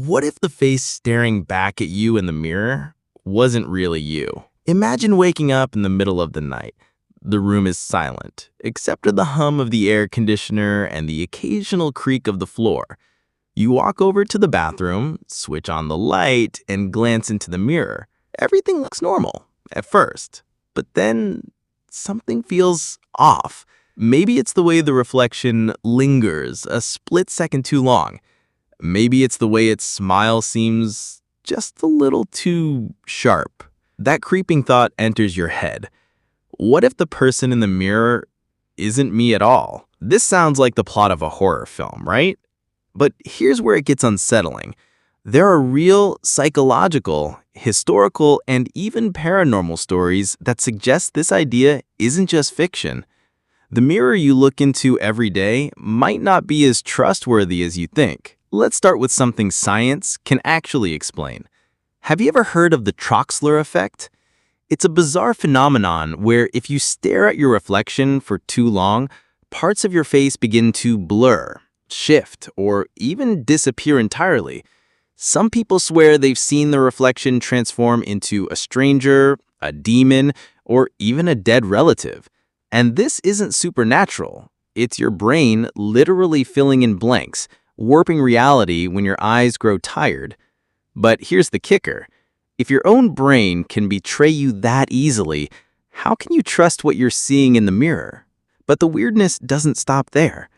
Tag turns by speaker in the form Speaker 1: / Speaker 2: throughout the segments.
Speaker 1: What if the face staring back at you in the mirror wasn't really you? Imagine waking up in the middle of the night. The room is silent, except for the hum of the air conditioner and the occasional creak of the floor. You walk over to the bathroom, switch on the light, and glance into the mirror. Everything looks normal at first, but then something feels off. Maybe it's the way the reflection lingers a split second too long. Maybe it's the way its smile seems just a little too sharp. That creeping thought enters your head. What if the person in the mirror isn't me at all? This sounds like the plot of a horror film, right? But here's where it gets unsettling. There are real psychological, historical, and even paranormal stories that suggest this idea isn't just fiction. The mirror you look into every day might not be as trustworthy as you think. Let's start with something science can actually explain. Have you ever heard of the Troxler Effect? It's a bizarre phenomenon where if you stare at your reflection for too long, parts of your face begin to blur, shift, or even disappear entirely. Some people swear they've seen the reflection transform into a stranger, a demon, or even a dead relative. And this isn't supernatural. It's your brain literally filling in blanks, warping reality when your eyes grow tired. But here's the kicker. If your own brain can betray you that easily, how can you trust what you're seeing in the mirror? But the weirdness doesn't stop there.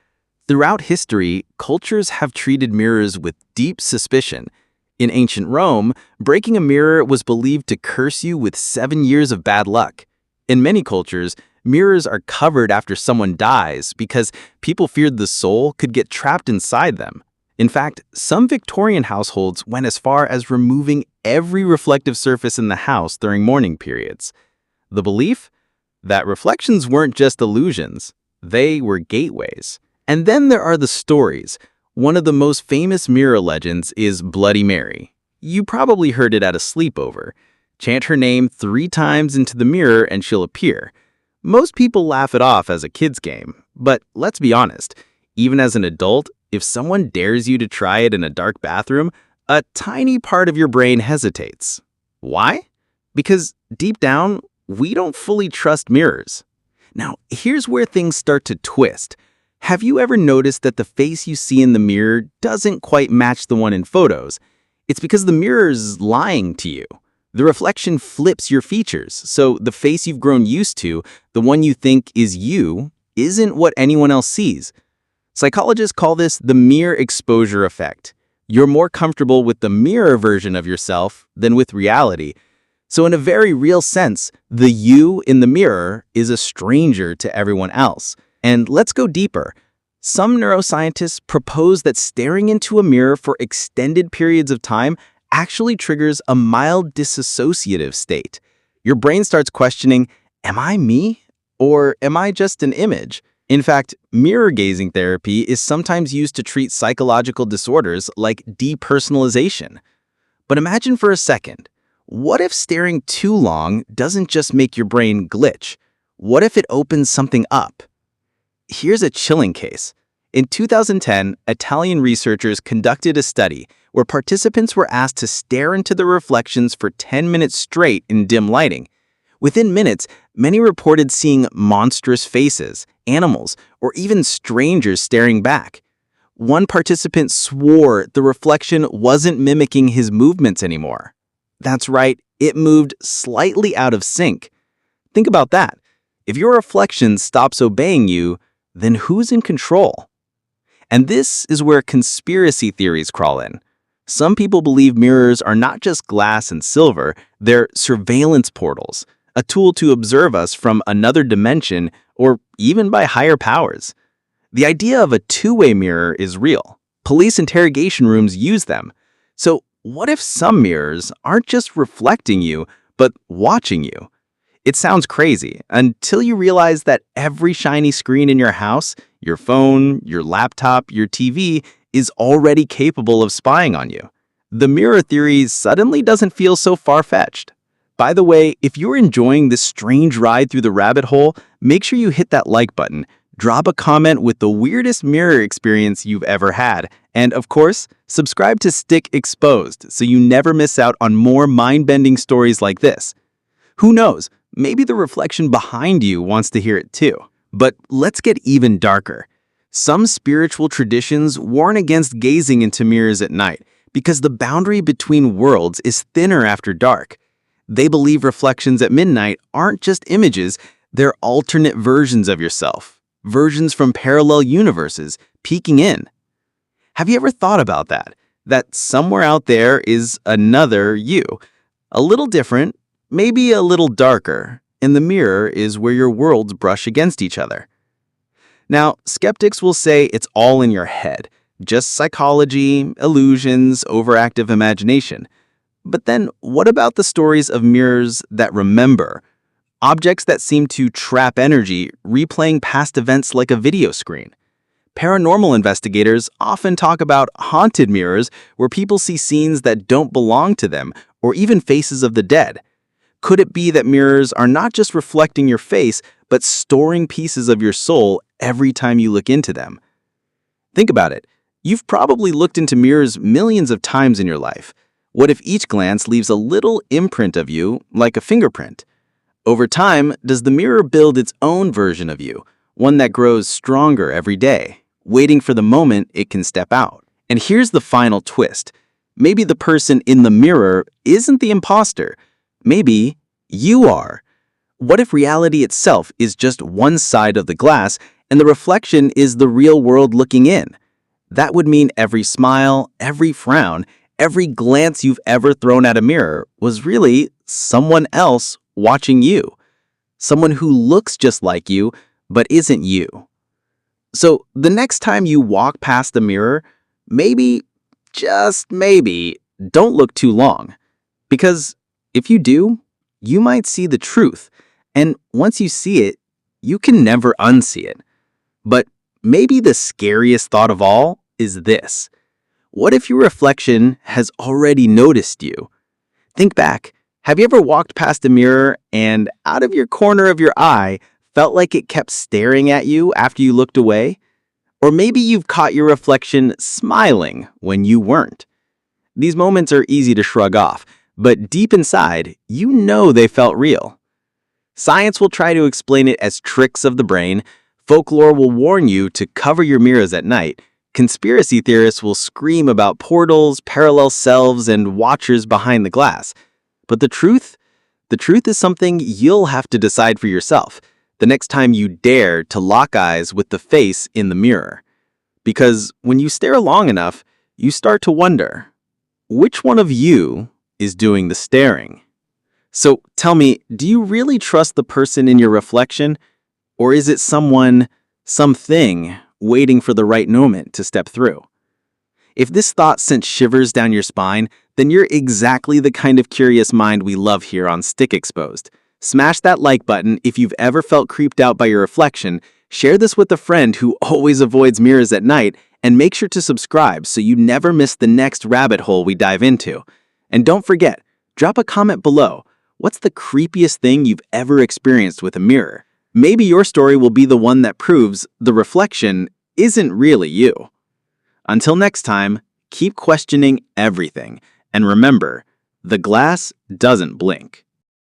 Speaker 1: Throughout history, cultures have treated mirrors with deep suspicion. In ancient Rome, breaking a mirror was believed to curse you with 7 years of bad luck. In many cultures, mirrors are covered after someone dies because people feared the soul could get trapped inside them. In fact, some Victorian households went as far as removing every reflective surface in the house during mourning periods. The belief? That reflections weren't just illusions, they were gateways. And then there are the stories. One of the most famous mirror legends is Bloody Mary. You probably heard it at a sleepover. Chant her name 3 times into the mirror and she'll appear. Most people laugh it off as a kid's game, but let's be honest, even as an adult, if someone dares you to try it in a dark bathroom, a tiny part of your brain hesitates. Why? Because deep down, we don't fully trust mirrors. Now, here's where things start to twist. Have you ever noticed that the face you see in the mirror doesn't quite match the one in photos? It's because the mirror's lying to you. The reflection flips your features, so the face you've grown used to, the one you think is you, isn't what anyone else sees. Psychologists call this the mere exposure effect. You're more comfortable with the mirror version of yourself than with reality. So in a very real sense, the you in the mirror is a stranger to everyone else. And let's go deeper. Some neuroscientists propose that staring into a mirror for extended periods of time actually triggers a mild dissociative state. Your brain starts questioning, am I me? Or am I just an image? In fact, mirror gazing therapy is sometimes used to treat psychological disorders like depersonalization. But imagine for a second, what if staring too long doesn't just make your brain glitch? What if it opens something up? Here's a chilling case. In 2010, Italian researchers conducted a study where participants were asked to stare into the reflections for 10 minutes straight in dim lighting. Within minutes, many reported seeing monstrous faces, animals, or even strangers staring back. One participant swore the reflection wasn't mimicking his movements anymore. That's right, it moved slightly out of sync. Think about that. If your reflection stops obeying you, then who's in control? And this is where conspiracy theories crawl in. Some people believe mirrors are not just glass and silver, they're surveillance portals, a tool to observe us from another dimension or even by higher powers. The idea of a two-way mirror is real. Police interrogation rooms use them. So what if some mirrors aren't just reflecting you, but watching you? It sounds crazy until you realize that every shiny screen in your house, your phone, your laptop, your TV, is already capable of spying on you. The mirror theory suddenly doesn't feel so far-fetched. By the way, if you're enjoying this strange ride through the rabbit hole, make sure you hit that like button. Drop a comment with the weirdest mirror experience you've ever had. And of course, subscribe to Stick Exposed so you never miss out on more mind-bending stories like this. Who knows, maybe the reflection behind you wants to hear it too. But let's get even darker. Some spiritual traditions warn against gazing into mirrors at night because the boundary between worlds is thinner after dark. They believe reflections at midnight aren't just images, they're alternate versions of yourself, versions from parallel universes peeking in. Have you ever thought about that? That somewhere out there is another you, a little different, maybe a little darker, and the mirror is where your worlds brush against each other. Now, skeptics will say it's all in your head, just psychology, illusions, overactive imagination. But then, what about the stories of mirrors that remember? Objects that seem to trap energy, replaying past events like a video screen. Paranormal investigators often talk about haunted mirrors where people see scenes that don't belong to them, or even faces of the dead. Could it be that mirrors are not just reflecting your face, but storing pieces of your soul every time you look into them? Think about it. You've probably looked into mirrors millions of times in your life. What if each glance leaves a little imprint of you, like a fingerprint? Over time, does the mirror build its own version of you, one that grows stronger every day, waiting for the moment it can step out? And here's the final twist. Maybe the person in the mirror isn't the imposter. Maybe you are. What if reality itself is just one side of the glass and the reflection is the real world looking in? That would mean every smile, every frown, every glance you've ever thrown at a mirror was really someone else watching you. Someone who looks just like you, but isn't you. So the next time you walk past the mirror, maybe, just maybe, don't look too long. Because if you do, you might see the truth. And once you see it, you can never unsee it. But maybe the scariest thought of all is this. What if your reflection has already noticed you? Think back. Have you ever walked past a mirror and out of your corner of your eye felt like it kept staring at you after you looked away? Or maybe you've caught your reflection smiling when you weren't. These moments are easy to shrug off, but deep inside, you know they felt real. Science will try to explain it as tricks of the brain. Folklore will warn you to cover your mirrors at night. Conspiracy theorists will scream about portals, parallel selves, and watchers behind the glass. But the truth is something you'll have to decide for yourself the next time you dare to lock eyes with the face in the mirror. Because when you stare long enough, you start to wonder, which one of you is doing the staring? So tell me, do you really trust the person in your reflection? Or is it someone, something, waiting for the right moment to step through? If this thought sent shivers down your spine, then you're exactly the kind of curious mind we love here on Stick Exposed. Smash that like button if you've ever felt creeped out by your reflection, share this with a friend who always avoids mirrors at night, and make sure to subscribe so you never miss the next rabbit hole we dive into. And don't forget, drop a comment below. What's the creepiest thing you've ever experienced with a mirror? Maybe your story will be the one that proves the reflection isn't really you. Until next time, keep questioning everything. And remember, the glass doesn't blink.